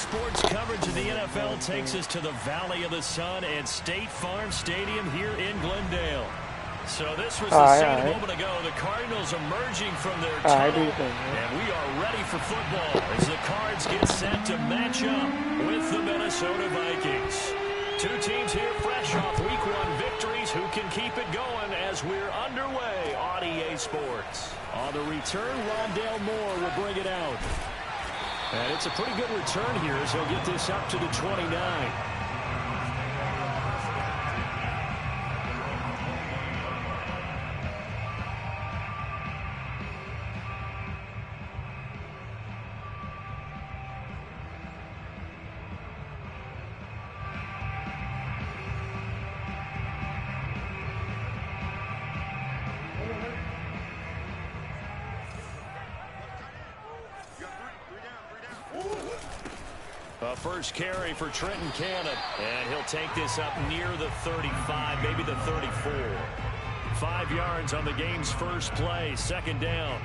Sports coverage of the NFL takes us to the Valley of the Sun and State Farm Stadium here in Glendale. So this was the scene a moment ago. The Cardinals emerging from their tunnel, and we are ready for football as the Cards get set to match up with the Minnesota Vikings. Two teams here fresh off Week 1 victories who can keep it going as we're underway on EA Sports. On the return, Rondale Moore will bring it out. And it's a pretty good return here as he'll get this up to the 29. First carry for Trenton Cannon, and he'll take this up near the 35, maybe the 34. 5 yards on the game's first play, second down.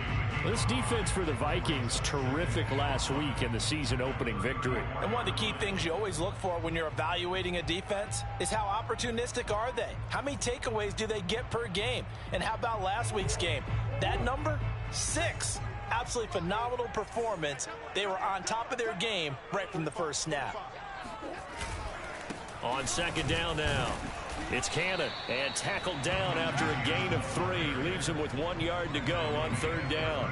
This defense for the Vikings, terrific last week in the season-opening victory. And one of the key things you always look for when you're evaluating a defense is how opportunistic are they? How many takeaways do they get per game? And how about last week's game? That number, 6. Absolutely phenomenal performance. They were on top of their game right from the first snap. On second down now, it's Cannon, and tackled down after a gain of 3. Leaves him with 1 yard to go on third down.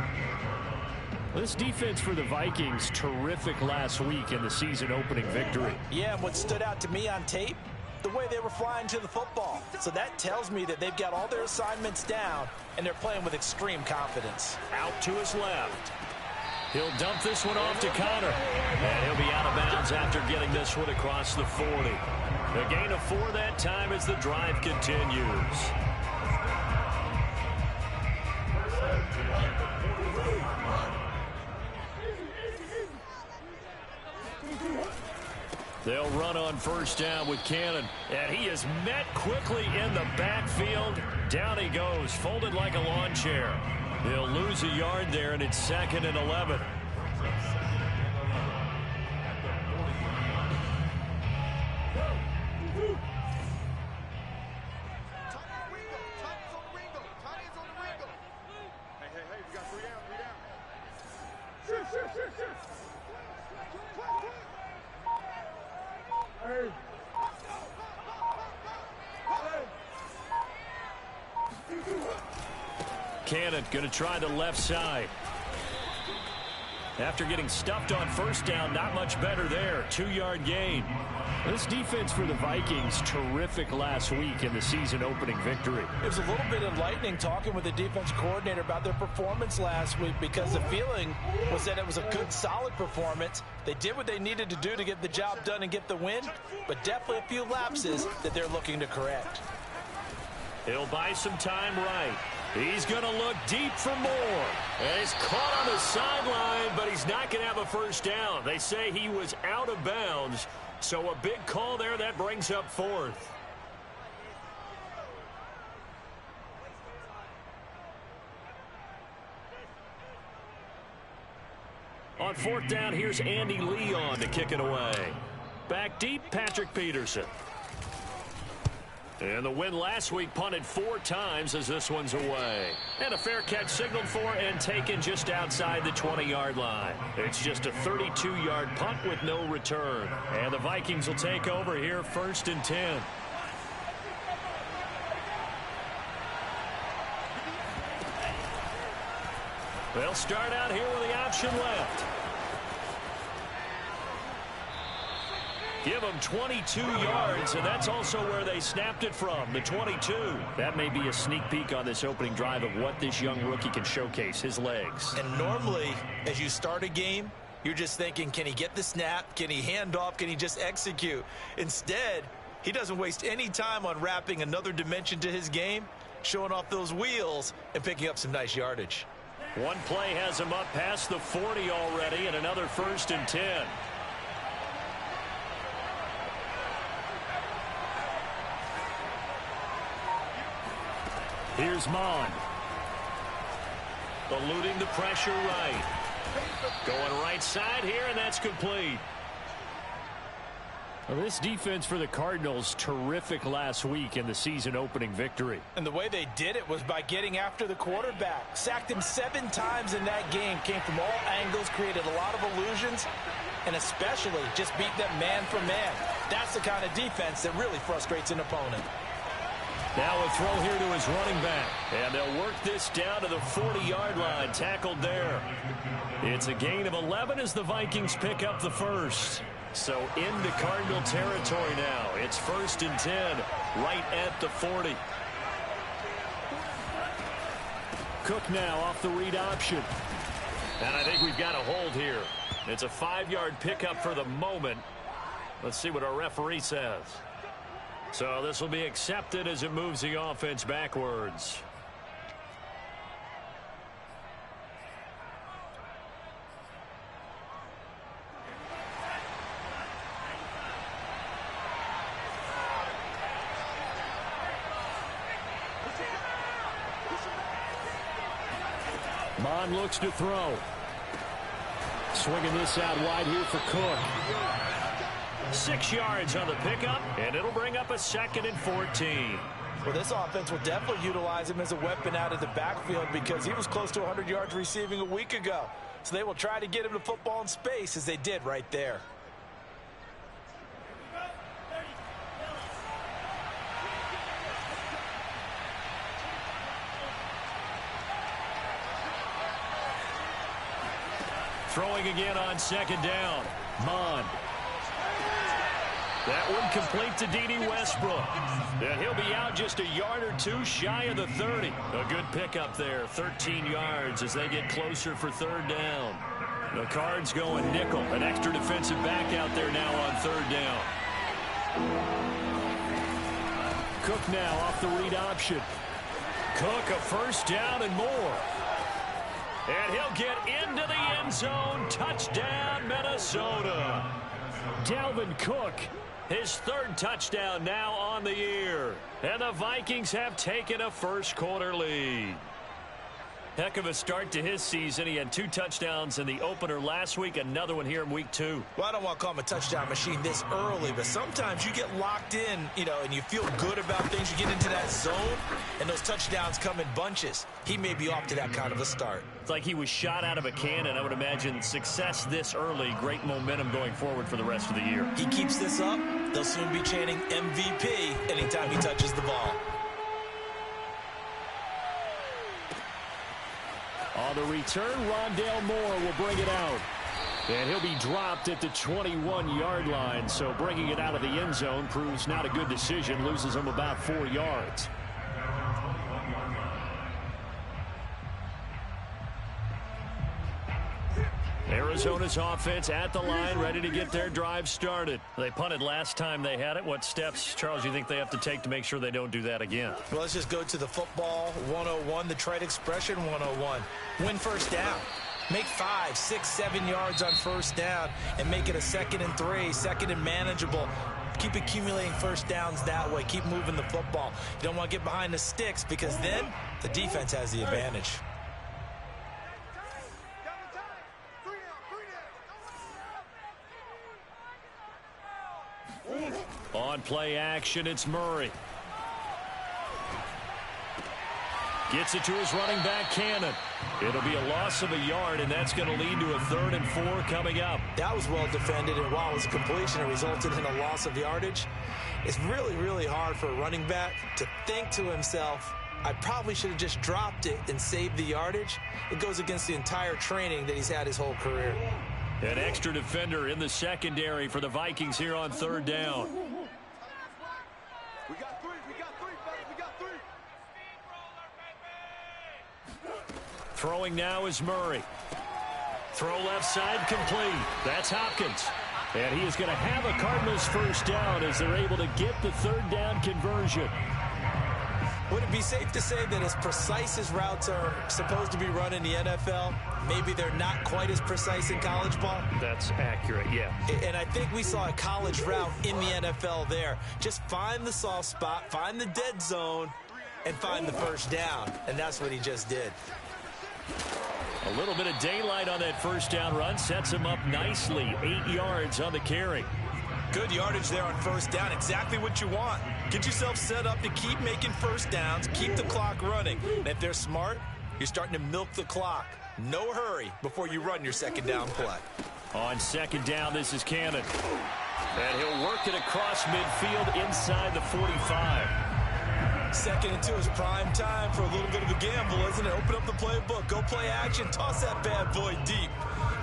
This defense for the Vikings, terrific last week in the season-opening victory. Yeah, and what stood out to me on tape, the way they were flying to the football. So that tells me that they've got all their assignments down, and they're playing with extreme confidence. Out to his left. He'll dump this one off to Connor. And he'll be out of bounds after getting this one across the 40. A gain of 4 that time as the drive continues. They'll run on first down with Cannon. And he is met quickly in the backfield. Down he goes, folded like a lawn chair. He'll lose a yard there, and it's 2nd and 11. Cannon going to try the left side. After getting stuffed on first down, not much better there. 2-yard gain. This defense for the Vikings, terrific last week in the season-opening victory. It was a little bit enlightening talking with the defense coordinator about their performance last week, because the feeling was that it was a good, solid performance. They did what they needed to do to get the job done and get the win, but definitely a few lapses that they're looking to correct. He'll buy some time right. He's going to look deep for more. And he's caught on the sideline, but he's not going to have a first down. They say he was out of bounds. So a big call there that brings up 4th. On 4th down, here's Andy Leon to kick it away. Back deep, Patrick Peterson. And the win last week punted 4 times as this one's away. And a fair catch signaled for and taken just outside the 20-yard line. It's just a 32-yard punt with no return. And the Vikings will take over here 1st and 10. They'll start out here with the option left. Give them 22 yards, and that's also where they snapped it from, the 22. That may be a sneak peek on this opening drive of what this young rookie can showcase, his legs. And normally, as you start a game, you're just thinking, can he get the snap? Can he hand off? Can he just execute? Instead, he doesn't waste any time on wrapping another dimension to his game, showing off those wheels and picking up some nice yardage. One play has him up past the 40 already, and another 1st and 10. Here's Mond. Eluding the pressure right. Going right side here, and that's complete. Well, this defense for the Cardinals, terrific last week in the season-opening victory. And the way they did it was by getting after the quarterback. Sacked him 7 times in that game. Came from all angles, created a lot of illusions, and especially just beat them man for man. That's the kind of defense that really frustrates an opponent. Now a throw here to his running back. And they'll work this down to the 40-yard line. Tackled there. It's a gain of 11 as the Vikings pick up the first. So into Cardinal territory now. It's 1st and 10, right at the 40. Cook now off the read option. And I think we've got a hold here. It's a 5-yard pickup for the moment. Let's see what our referee says. So this will be accepted as it moves the offense backwards. Mond looks to throw. Swinging this out wide here for Cook. 6 yards on the pickup, and it'll bring up a 2nd and 14. Well, this offense will definitely utilize him as a weapon out of the backfield because he was close to 100 yards receiving a week ago. So they will try to get him the football in space as they did right there. Throwing again on 2nd down. Mond. That one complete to Dede Westbrook. And he'll be out just a yard or 2 shy of the 30. A good pickup there. 13 yards as they get closer for 3rd down. The Cards going nickel. An extra defensive back out there now on 3rd down. Cook now off the read option. Cook a 1st down and more. And he'll get into the end zone. Touchdown, Minnesota. Dalvin Cook, his 3rd touchdown now on the year. And the Vikings have taken a first-quarter lead. Heck of a start to his season. He had 2 touchdowns in the opener last week, another one here in week 2. Well, I don't want to call him a touchdown machine this early, but sometimes you get locked in, and you feel good about things. You get into that zone, and those touchdowns come in bunches. He may be off to that kind of a start. It's like he was shot out of a cannon. I would imagine success this early, great momentum going forward for the rest of the year. He keeps this up, they'll soon be chanting MVP anytime he touches the ball. On the return, Rondale Moore will bring it out. And he'll be dropped at the 21-yard line. So bringing it out of the end zone proves not a good decision. Loses him about 4 yards. Arizona's offense at the line, ready to get their drive started. They punted last time they had it. What steps, Charles, do you think they have to take to make sure they don't do that again? Well, let's just go to the football 101, the trade expression 101. Win 1st down. Make 5, 6, 7 yards on 1st down and make it a 2nd and 3, 2nd and manageable. Keep accumulating 1st downs that way. Keep moving the football. You don't want to get behind the sticks because then the defense has the advantage. On play action, it's Murray. Gets it to his running back, Cannon. It'll be a loss of a yard, and that's going to lead to a 3rd and 4 coming up. That was well defended, and while it was a completion, it resulted in a loss of yardage. It's really, really hard for a running back to think to himself, I probably should have just dropped it and saved the yardage. It goes against the entire training that he's had his whole career. An extra defender in the secondary for the Vikings here on 3rd down. We got 3, buddy. We got 3. Throwing now is Murray. Throw left side complete. That's Hopkins. And he is going to have a Cardinals 1st down as they're able to get the 3rd down conversion. Would it be safe to say that as precise as routes are supposed to be run in the NFL, maybe they're not quite as precise in college ball? That's accurate, yeah. And I think we saw a college route in the NFL there. Just find the soft spot, find the dead zone, and find the 1st down. And that's what he just did. A little bit of daylight on that 1st down run. Sets him up nicely. 8 yards on the carry. Good yardage there on first down. Exactly what you want. Get yourself set up to keep making first downs, keep the clock running. And if they're smart, you're starting to milk the clock. No hurry before you run your second down play. On second down, this is Cannon. And he'll work it across midfield inside the 45. Second and 2 is prime time for a little bit of a gamble, isn't it? Open up the playbook, go play action, toss that bad boy deep.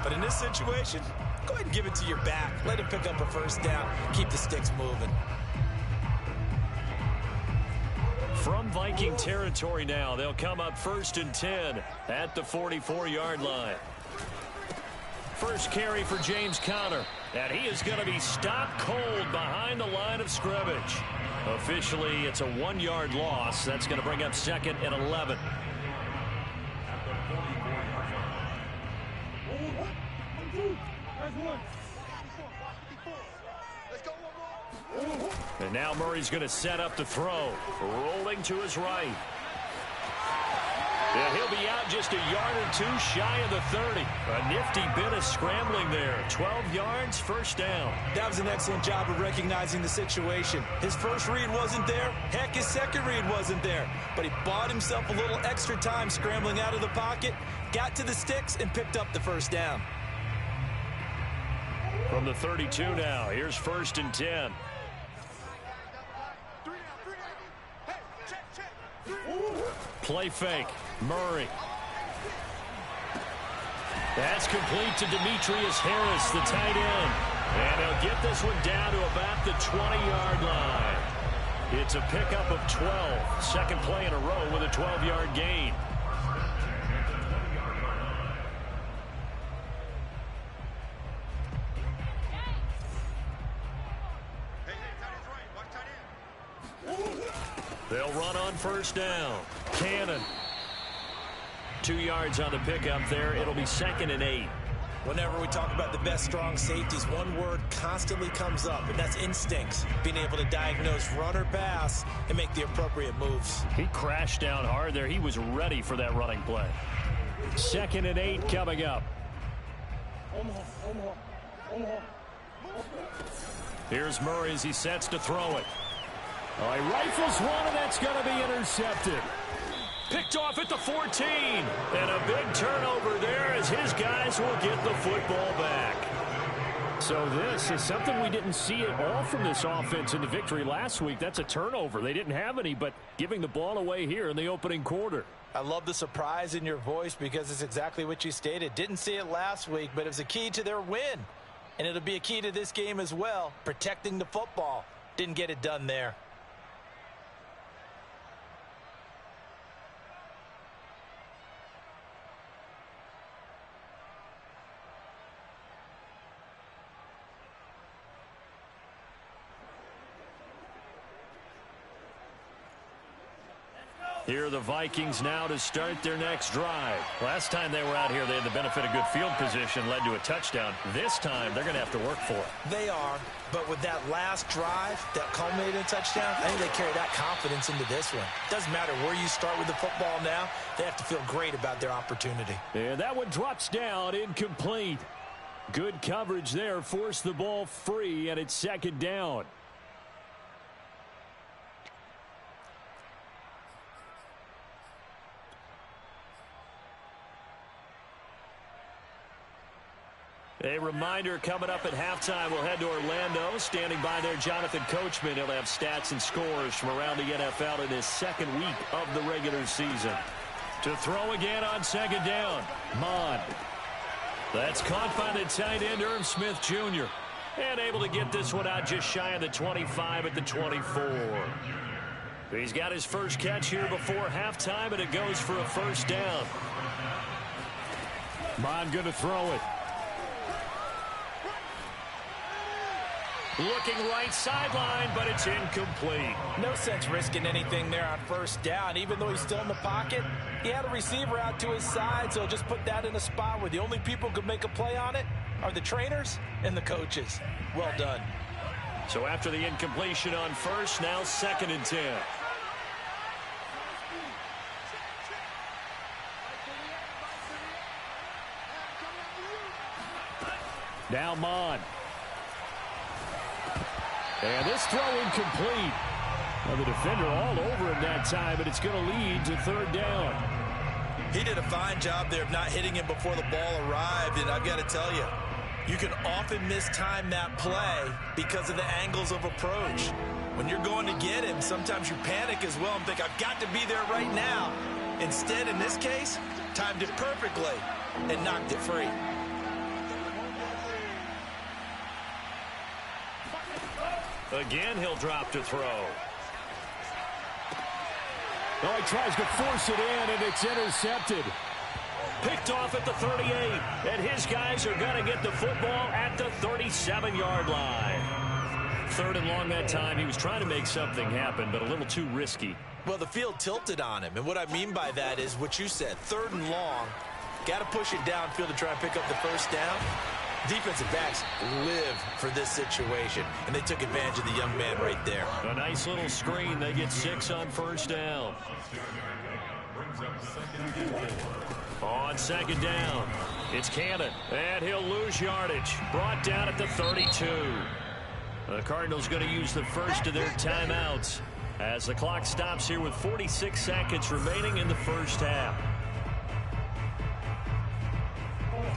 But in this situation, go ahead and give it to your back. Let him pick up a first down. Keep the sticks moving. From Viking territory now, they'll come up 1st and 10 at the 44-yard line. First carry for James Conner, and he is going to be stopped cold behind the line of scrimmage. Officially, it's a 1-yard loss. That's going to bring up 2nd and 11. And now Murray's going to set up to throw. Rolling to his right. Yeah, he'll be out just a yard or two shy of the 30. A nifty bit of scrambling there. 12 yards, first down. That was an excellent job of recognizing the situation. His first read wasn't there. Heck, his second read wasn't there. But he bought himself a little extra time scrambling out of the pocket, got to the sticks, and picked up the first down. From the 32 now, here's 1st and 10. Play fake. Murray. That's complete to Demetrius Harris, the tight end. And he'll get this one down to about the 20-yard line. It's a pickup of 12. Second play in a row with a 12-yard gain. They'll run on first down. Cannon. 2 yards on the pickup there. It'll be 2nd and 8. Whenever we talk about the best strong safeties, one word constantly comes up, and that's instincts. Being able to diagnose run or pass and make the appropriate moves. He crashed down hard there. He was ready for that running play. 2nd and 8 coming up. Here's Murray as he sets to throw it. Oh, he rifles one, and that's going to be intercepted. Picked off at the 14. And a big turnover there as his guys will get the football back. So this is something we didn't see at all from this offense in the victory last week. That's a turnover. They didn't have any, but giving the ball away here in the opening quarter. I love the surprise in your voice because it's exactly what you stated. Didn't see it last week, but it was a key to their win. And it'll be a key to this game as well, protecting the football. Didn't get it done there. Here are the Vikings now to start their next drive. Last time they were out here, they had the benefit of good field position, led to a touchdown. This time, they're going to have to work for it. They are, but with that last drive that culminated in a touchdown, I think they carry that confidence into this one. Doesn't matter where you start with the football now, they have to feel great about their opportunity. And that one drops down, incomplete. Good coverage there, forced the ball free, and it's 2nd down. A reminder, coming up at halftime, we'll head to Orlando. Standing by there, Jonathan Coachman. He'll have stats and scores from around the NFL in his 2nd week of the regular season. To throw again on 2nd down, Mond. That's caught by the tight end, Irv Smith Jr. And able to get this one out just shy of the 25 at the 24. He's got his first catch here before halftime, and it goes for a first down. Mond going to throw it. Looking right sideline, but it's incomplete. No sense risking anything there on first down. Even though he's still in the pocket, he had a receiver out to his side, so just put that in a spot where the only people who could make a play on it are the trainers and the coaches. Well done. So after the incompletion on first, now 2nd and 10. Now Mond. And this throw incomplete. Well, the defender all over him that time, but it's going to lead to third down. He did a fine job there of not hitting him before the ball arrived, and I've got to tell you, you can often mistime that play because of the angles of approach. When you're going to get him, sometimes you panic as well and think, I've got to be there right now. Instead, in this case, timed it perfectly and knocked it free. Again, he'll drop to throw. Oh, he tries to force it in, and it's intercepted. Picked off at the 38, and his guys are going to get the football at the 37-yard line. Third and long that time. He was trying to make something happen, but a little too risky. Well, the field tilted on him, and what I mean by that is what you said, third and long. Got to push it downfield to try and pick up the first down. Defensive backs live for this situation, and they took advantage of the young man right there. A nice little screen. They get 6 on first down. On second down, it's Cannon, and he'll lose yardage. Brought down at the 32. The Cardinals going to use the first of their timeouts as the clock stops here with 46 seconds remaining in the first half.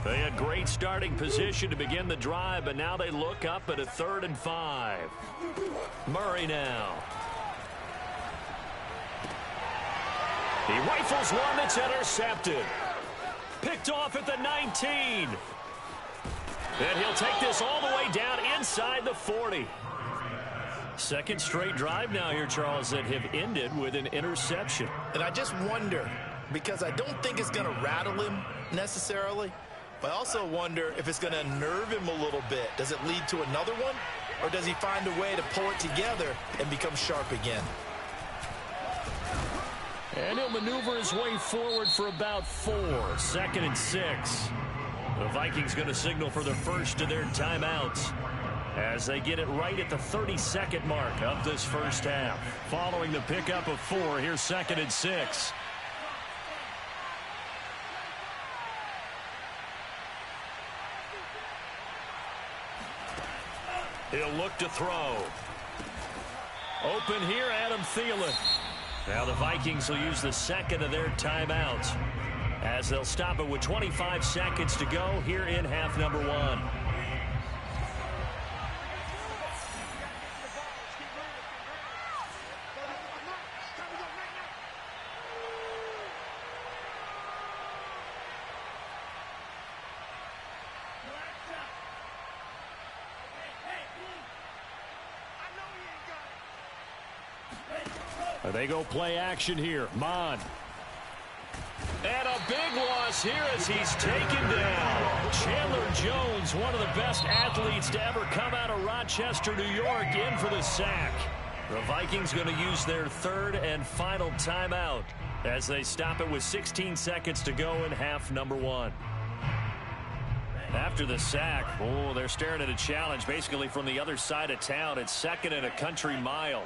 They had great starting position to begin the drive, but now they look up at a 3rd and 5. Murray now. He rifles one that's intercepted. Picked off at the 19. And he'll take this all the way down inside the 40. Second straight drive now here, Charles, that have ended with an interception. And I just wonder, because I don't think it's going to rattle him necessarily, but I also wonder if it's going to unnerve him a little bit. Does it lead to another one? Or does he find a way to pull it together and become sharp again? And he'll maneuver his way forward for about 4. 2nd and 6. The Vikings going to signal for the first of their timeouts as they get it right at the 32nd mark of this first half. Following the pickup of 4, here's 2nd and 6. He'll look to throw. Open here, Adam Thielen. Now the Vikings will use the second of their timeouts as they'll stop it with 25 seconds to go here in half number 1. They go play action here. Mond. And a big loss here as he's taken down. Chandler Jones, one of the best athletes to ever come out of Rochester, New York, in for the sack. The Vikings going to use their 3rd and final timeout as they stop it with 16 seconds to go in half number 1. After the sack, oh, they're staring at a challenge basically from the other side of town. It's 2nd and a country mile.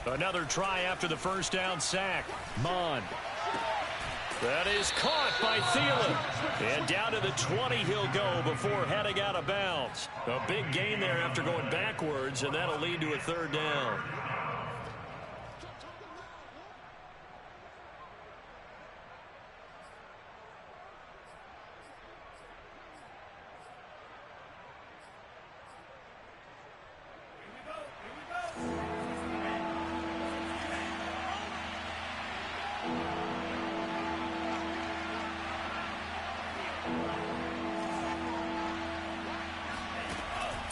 Another try after the first down sack. Mond. That is caught by Thielen. And down to the 20 he'll go before heading out of bounds. A big gain there after going backwards, and that'll lead to a 3rd down.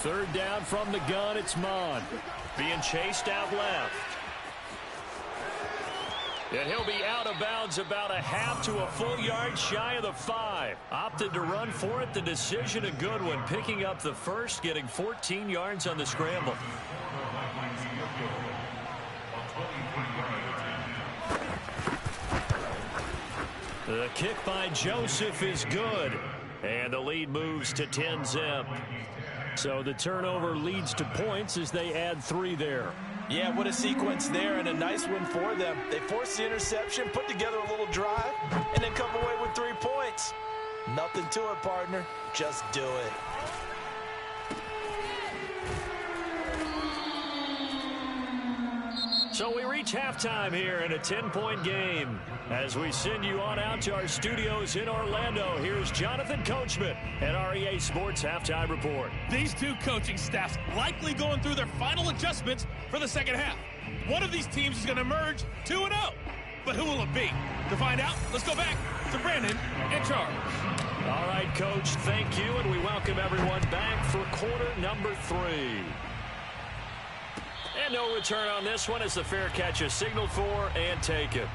Third down from the gun, it's Mond. Being chased out left. And he'll be out of bounds about a half to a full yard shy of the 5. Opted to run for it. The decision a good one. Picking up the first, getting 14 yards on the scramble. The kick by Joseph is good. And the lead moves to 10-zip. So the turnover leads to points as they add 3 there. Yeah, what a sequence there, and a nice one for them. They forced the interception, put together a little drive, and then Nothing to it, partner. Just do it. So we reach halftime here in a 10-point game. As we send you on out to our studios in Orlando, here's Jonathan Coachman at REA Sports Halftime Report. These two coaching staffs likely going through their final adjustments for the second half. One of these teams is going to emerge 2-0. But who will it be? To find out, let's go back to Brandon and Charles. All right, Coach, thank you, and we welcome everyone back for quarter number 3. And no return on this one as the fair catch is signaled for and taken.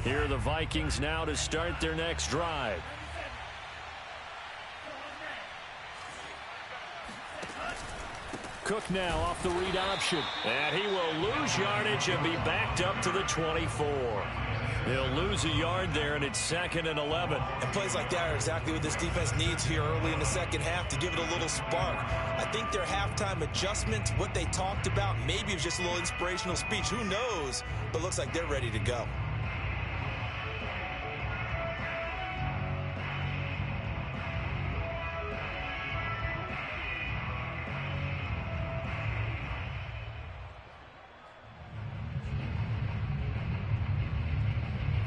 Here are the Vikings now to start their next drive. Cook now off the read option. And he will lose yardage and be backed up to the 24. He'll lose a yard there, and it's 2nd and 11. And plays like that are exactly what this defense needs here early in the second half to give it a little spark. I think their halftime adjustment, what they talked about, maybe it was just a little inspirational speech. Who knows? But looks like they're ready to go.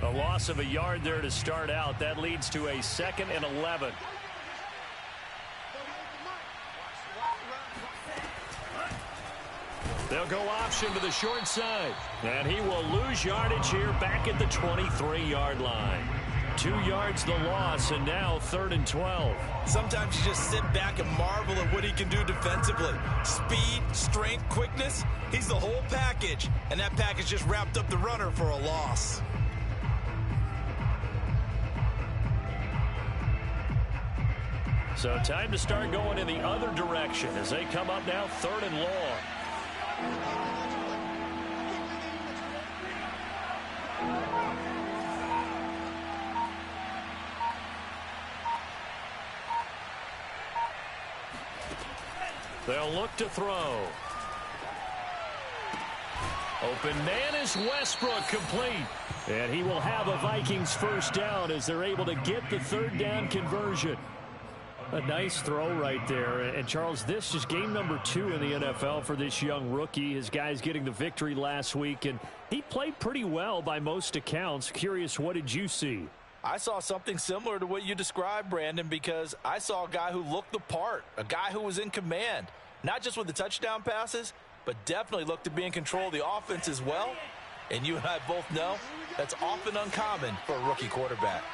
A loss of a yard there to start out. That leads to a 2nd and 11. They'll go option to the short side. And he will lose yardage here back at the 23-yard line. 2 yards the loss, and now 3rd and 12. Sometimes you just sit back and marvel at what he can do defensively. Speed, strength, quickness. He's the whole package. And that package just wrapped up the runner for a loss. So time to start going in the other direction as they come up now 3rd and long. They'll look to throw. Open man is Westbrook, complete. And he will have a Vikings first down as they're able to get the 3rd down conversion. A nice throw right there. And, Charles, this is game number 2 in the NFL for this young rookie. His guys getting the victory last week, and he played pretty well by most accounts. Curious, what did you see? I saw something similar to what you described, Brandon, because I saw a guy who looked the part, a guy who was in command, not just with the touchdown passes, but definitely looked to be in control of the offense as well. And you and I both know that's often uncommon for a rookie quarterback.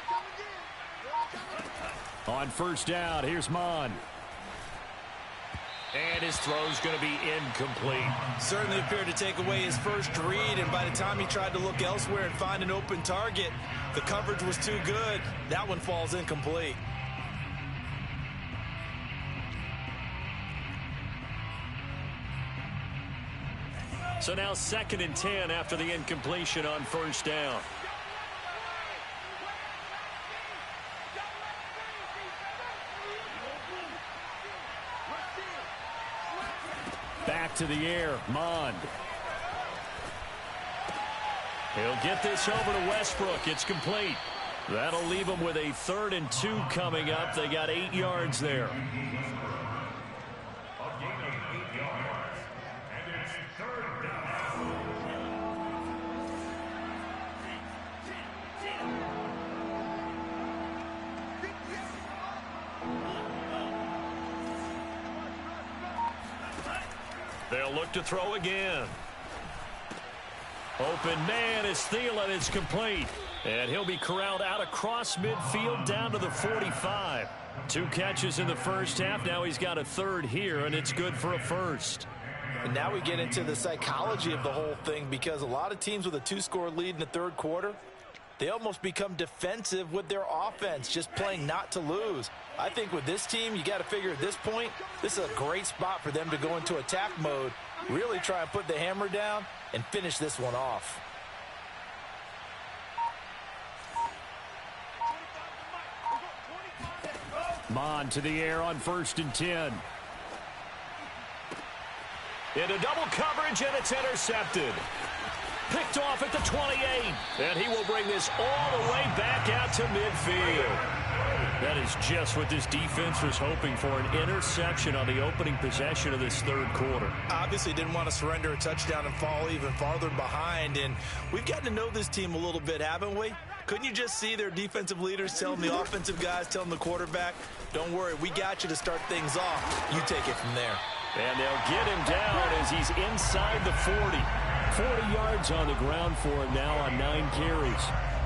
On first down, here's Mon. And his throw's going to be incomplete. Certainly appeared to take away his first read, and by the time he tried to look elsewhere and find an open target, the coverage was too good. That one falls incomplete. So now 2nd and 10 after the incompletion on first down. Back to the air, Mond. He'll get this over to Westbrook. It's complete. That'll leave him with a 3rd and 2 coming up. They got 8 yards there. They'll look to throw again. Open man is Thielen. It's complete. And he'll be corralled out across midfield down to the 45. 2 catches in the first half. Now he's got a 3rd here, and it's good for a 1st. And now we get into the psychology of the whole thing, because a lot of teams with a 2-score lead in the 3rd quarter, they almost become defensive with their offense, just playing not to lose. I think with this team, you got to figure at this point, this is a great spot for them to go into attack mode, really try and put the hammer down and finish this one off. Mond to the air on 1st and 10. Into double coverage, and it's intercepted. Picked off at the 28. And he will bring this all the way back out to midfield. That is just what this defense was hoping for, an interception on the opening possession of this third quarter. Obviously didn't want to surrender a touchdown and fall even farther behind. And we've gotten to know this team a little bit, haven't we? Couldn't you just see their defensive leaders telling the offensive guys, telling the quarterback, don't worry, we got you to start things off. You take it from there. And they'll get him down as he's inside the 40. 40 yards on the ground for him now on 9 carries.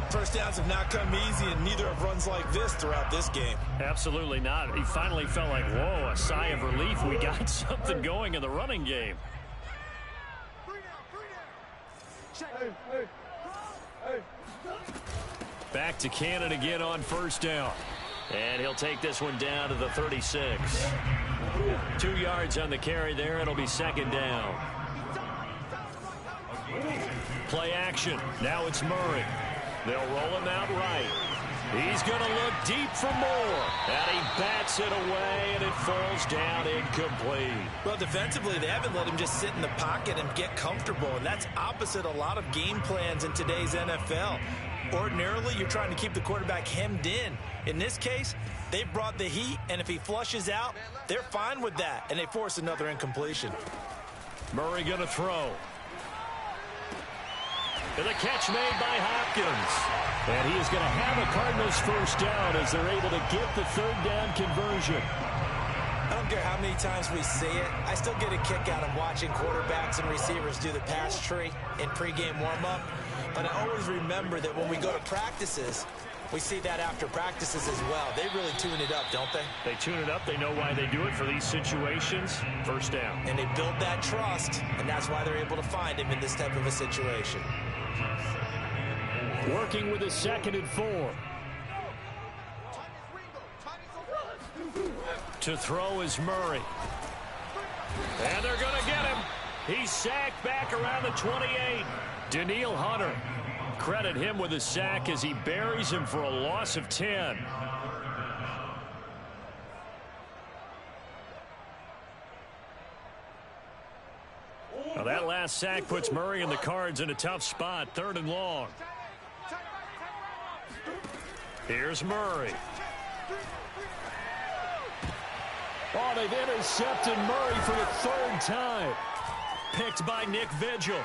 First downs have not come easy, and neither have runs like this throughout this game. Absolutely not. He finally felt like, whoa, a sigh of relief. We got something going in the running game. Back to Cannon again on 1st down. And he'll take this one down to the 36. 2 yards on the carry there. It'll be 2nd down. Play action. Now it's Murray. They'll roll him out right. He's going to look deep for more. And he bats it away, and it falls down incomplete. Well, defensively, they haven't let him just sit in the pocket and get comfortable, and that's opposite a lot of game plans in today's NFL. Ordinarily, you're trying to keep the quarterback hemmed in. In this case, they brought the heat, and if he flushes out, they're fine with that, and they force another incompletion. Murray going to throw. And the catch made by Hopkins. And he is going to have a Cardinals first down as they're able to get the 3rd down conversion. I don't care how many times we see it. I still get a kick out of watching quarterbacks and receivers do the pass tree in pregame warm-up. But I always remember that when we go to practices, we see that after practices as well. They really tune it up, don't they? They tune it up. They know why they do it for these situations. First down. And they build that trust, and that's why they're able to find him in this type of a situation. Working with a 2nd and 4. To throw is Murray. And they're going to get him. He's sacked back around the 28. Danielle Hunter. Credit him with a sack as he buries him for a loss of 10. Now that last sack puts Murray and the Cards in a tough spot. 3rd and long. Here's Murray. Oh, they've intercepted Murray for the 3rd time. Picked by Nick Vigil.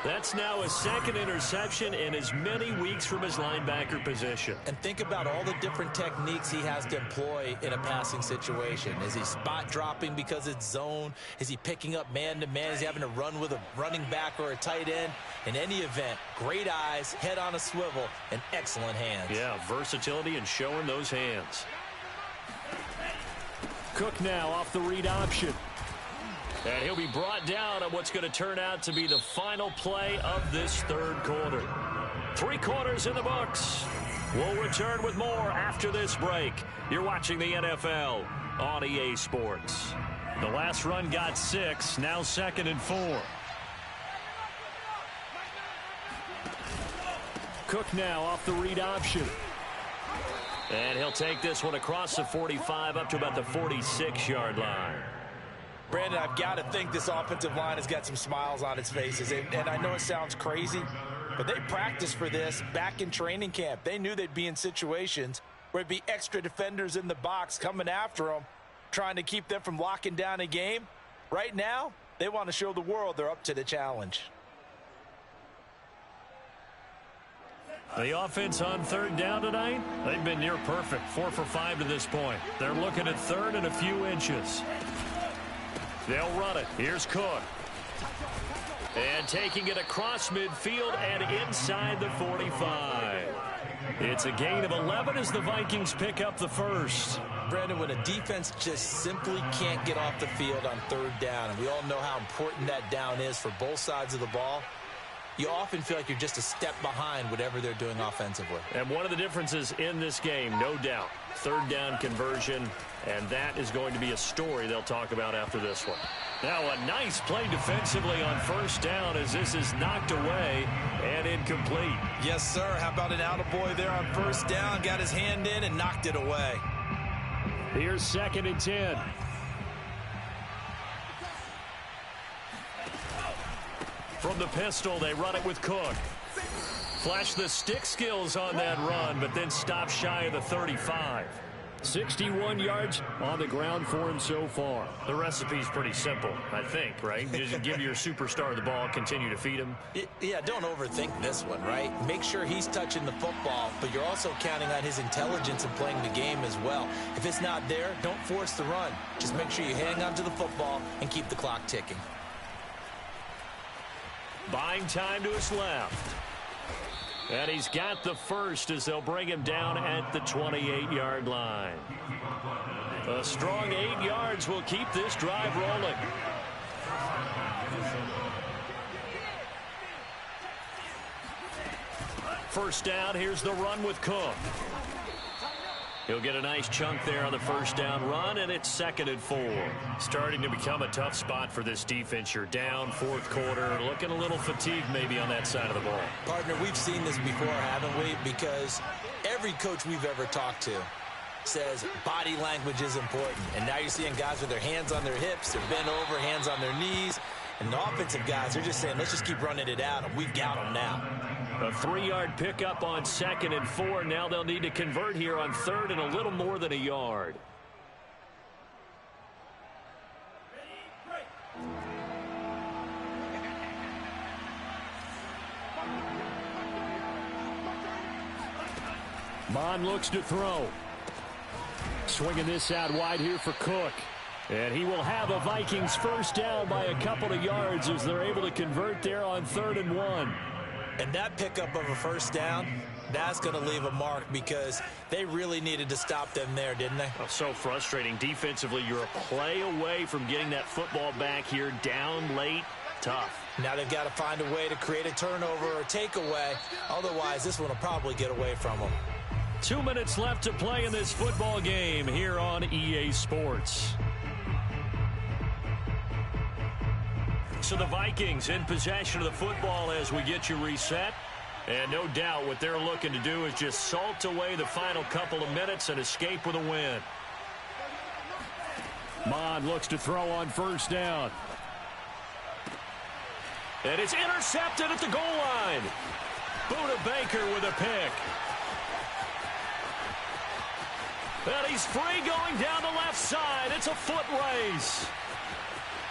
That's now his 2nd interception in as many weeks from his linebacker position. And think about all the different techniques he has to employ in a passing situation. Is he spot dropping because it's zone? Is he picking up man-to-man? Is he having to run with a running back or a tight end? In any event, great eyes, head on a swivel, and excellent hands. Yeah, versatility and showing those hands. Cook now off the read option. And he'll be brought down on what's going to turn out to be the final play of this 3rd quarter. 3 quarters in the books. We'll return with more after this break. You're watching the NFL on EA Sports. The last run got 6, now 2nd and 4. Cook now off the read option. And he'll take this one across the 45 up to about the 46-yard line. Brandon, I've got to think this offensive line has got some smiles on its faces. And I know it sounds crazy, but they practiced for this back in training camp. They knew they'd be in situations where it'd be extra defenders in the box coming after them, trying to keep them from locking down a game. Right now, they want to show the world they're up to the challenge. The offense on 3rd down tonight, they've been near perfect. 4 for 5 to this point. They're looking at 3rd and a few inches. They'll run it. Here's Cook. And taking it across midfield and inside the 45. It's a gain of 11 as the Vikings pick up the 1st. Brandon, when a defense just simply can't get off the field on 3rd down, and we all know how important that down is for both sides of the ball, you often feel like you're just a step behind whatever they're doing offensively. And one of the differences in this game, no doubt, third down conversion, and that is going to be a story they'll talk about after this one. Now a nice play defensively on first down as this is knocked away and incomplete. Yes, sir. How about an attaboy there on first down? Got his hand in and knocked it away. Here's 2nd and 10. From the pistol, they run it with Cook. Flash the stick skills on that run, but then stop shy of the 35. 61 yards on the ground for him so far. The recipe's pretty simple, I think, right? Just give your superstar the ball, continue to feed him. Yeah, don't overthink this one, right? Make sure he's touching the football, but you're also counting on his intelligence in playing the game as well. If it's not there, don't force the run. Just make sure you hang on to the football and keep the clock ticking. Buying time to his left. And he's got the first as they'll bring him down at the 28-yard line. A strong 8 yards will keep this drive rolling. First down, here's the run with Cook. He'll get a nice chunk there on the first down run, and it's 2nd and 4. Starting to become a tough spot for this defense. You're down, fourth quarter, looking a little fatigued maybe on that side of the ball. Partner, we've seen this before, haven't we? Because every coach we've ever talked to says body language is important. And now you're seeing guys with their hands on their hips, they're bent over, hands on their knees. And the offensive guys, they're just saying, let's just keep running it out, and we've got them now. A 3-yard pickup on 2nd and 4. Now they'll need to convert here on 3rd and a little more than a yard. Mond looks to throw. Swinging this out wide here for Cook. And he will have a Vikings first down by a couple of yards as they're able to convert there on 3rd and 1. And that pickup of a first down, that's going to leave a mark because they really needed to stop them there, didn't they? Oh, so frustrating. Defensively, you're a play away from getting that football back here. Down late, tough. Now they've got to find a way to create a turnover or takeaway. Otherwise, this one will probably get away from them. 2 minutes left to play in this football game here on EA Sports. So the Vikings in possession of the football as we get you reset. And no doubt what they're looking to do is just salt away the final couple of minutes and escape with a win. Mond looks to throw on first down. And it's intercepted at the goal line. Budda Baker with a pick. And he's free going down the left side. It's a foot race.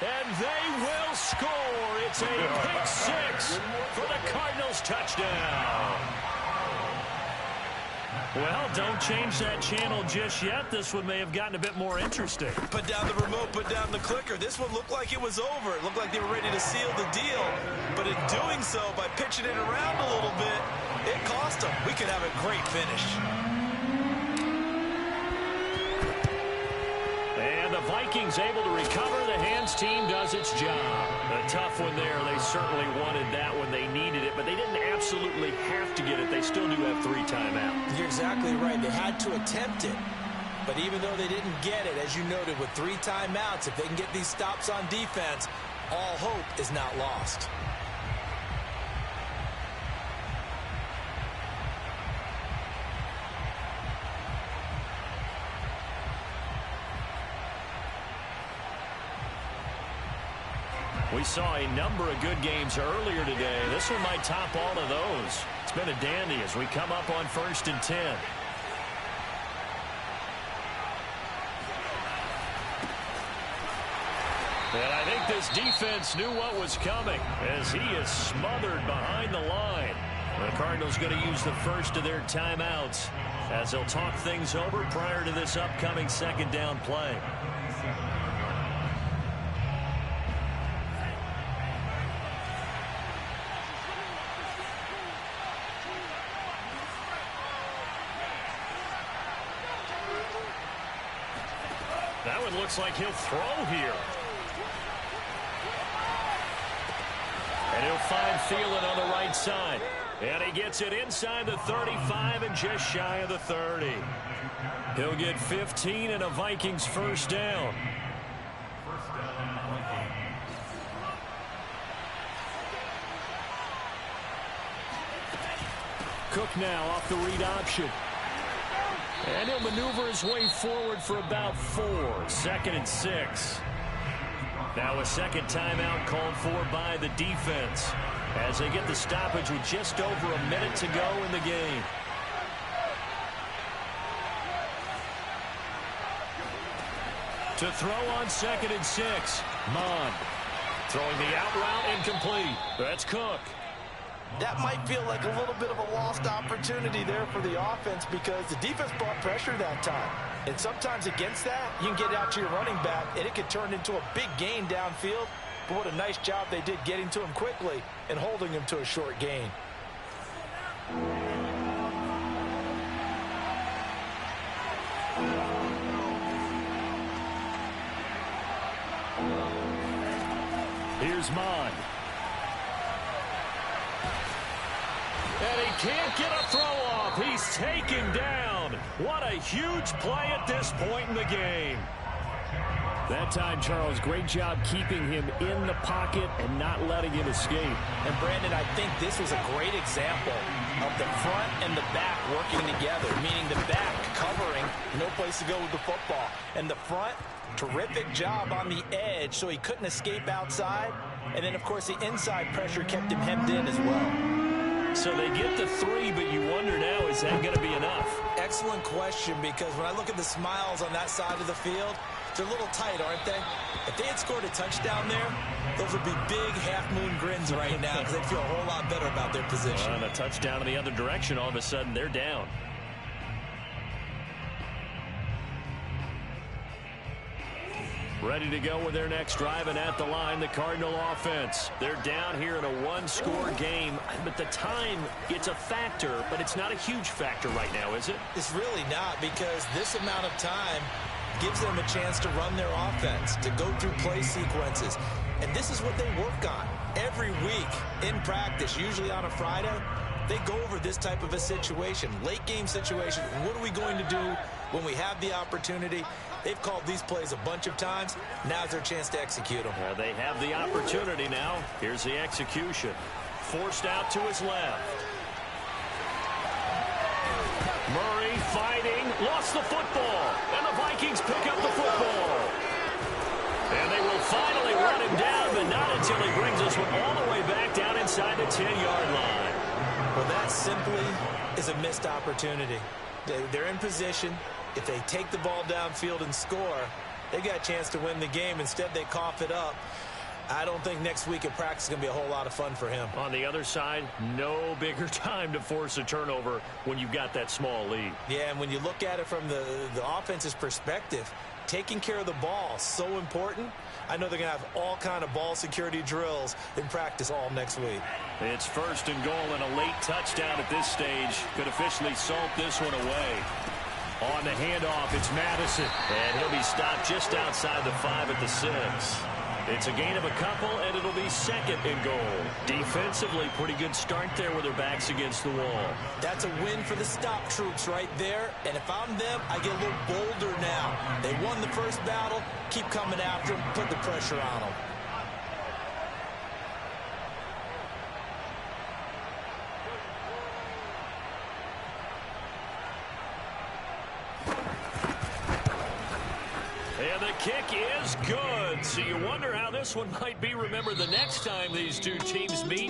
And they will score. It's a pick six for the Cardinals touchdown. Well, don't change that channel just yet. This one may have gotten a bit more interesting. Put down the remote, put down the clicker. This one looked like it was over. It looked like they were ready to seal the deal. But in doing so, by pitching it around a little bit, it cost them. We could have a great finish. And the Vikings able to recover. The Hands team does its job. A tough one there. They certainly wanted that when they needed it, but they didn't absolutely have to get it. They still do have 3 timeouts. You're exactly right. They had to attempt it. But even though they didn't get it, as you noted, with 3 timeouts, if they can get these stops on defense, all hope is not lost. We saw a number of good games earlier today. This one might top all of those. It's been a dandy as we come up on 1st and 10. And I think this defense knew what was coming as he is smothered behind the line. The Cardinals going to use the first of their timeouts as they'll talk things over prior to this upcoming 2nd down play. That one looks like he'll throw here. And he'll find Thielen on the right side. And he gets it inside the 35 and just shy of the 30. He'll get 15 and a Vikings first down. Cook now off the read option. And he'll maneuver his way forward for about 4. 2nd and 6. Now a second timeout called for by the defense as they get the stoppage with just over a minute to go in the game. To throw on 2nd and 6. Mond throwing the out route incomplete. That's Cook. That might feel like a little bit of a lost opportunity there for the offense because the defense brought pressure that time. And sometimes against that, you can get out to your running back, and it could turn into a big gain downfield. But what a nice job they did getting to him quickly and holding him to a short gain. Here's Mond. And he can't get a throw off. He's taken down. What a huge play at this point in the game. That time, Charles, great job keeping him in the pocket and not letting him escape. And, Brandon, I think this was a great example of the front and the back working together, meaning the back covering, no place to go with the football. And the front, terrific job on the edge so he couldn't escape outside. And then, of course, the inside pressure kept him hemmed in as well. So they get the 3, but you wonder now, is that going to be enough? Excellent question, because when I look at the smiles on that side of the field, they're a little tight, aren't they? If they had scored a touchdown there, those would be big half-moon grins right now because they'd feel a whole lot better about their position. And a touchdown in the other direction, all of a sudden they're down. Ready to go with their next drive, and at the line, the Cardinal offense. They're down here in a one-score game, but the time, it's a factor, but it's not a huge factor right now, is it? It's really not, because this amount of time gives them a chance to run their offense, to go through play sequences. And this is what they work on every week in practice, usually on a Friday. They go over this type of a situation, late game situation. What are we going to do when we have the opportunity? They've called these plays a bunch of times. Now's their chance to execute them. Well, they have the opportunity now. Here's the execution. Forced out to his left. Murray fighting, lost the football, and the Vikings pick up the football. And they will finally run him down, but not until he brings this one all the way back down inside the 10-yard line. Well, that simply is a missed opportunity. They're in position. If they take the ball downfield and score, they got a chance to win the game. Instead, they cough it up. I don't think next week in practice is going to be a whole lot of fun for him. On the other side, no bigger time to force a turnover when you've got that small lead. Yeah, and when you look at it from the offense's perspective, taking care of the ball is so important. I know they're going to have all kind of ball security drills in practice all next week. It's 1st and goal, and a late touchdown at this stage could officially salt this one away. On the handoff, it's Madison, and he'll be stopped just outside the 5 at the 6. It's a gain of a couple, and it'll be 2nd and goal. Defensively, pretty good start there with their backs against the wall. That's a win for the stop troops right there, and if I'm them, I get a little bolder now. They won the first battle, keep coming after them, put the pressure on them. And the kick is good. So you wonder how this one might be remembered the next time these two teams meet.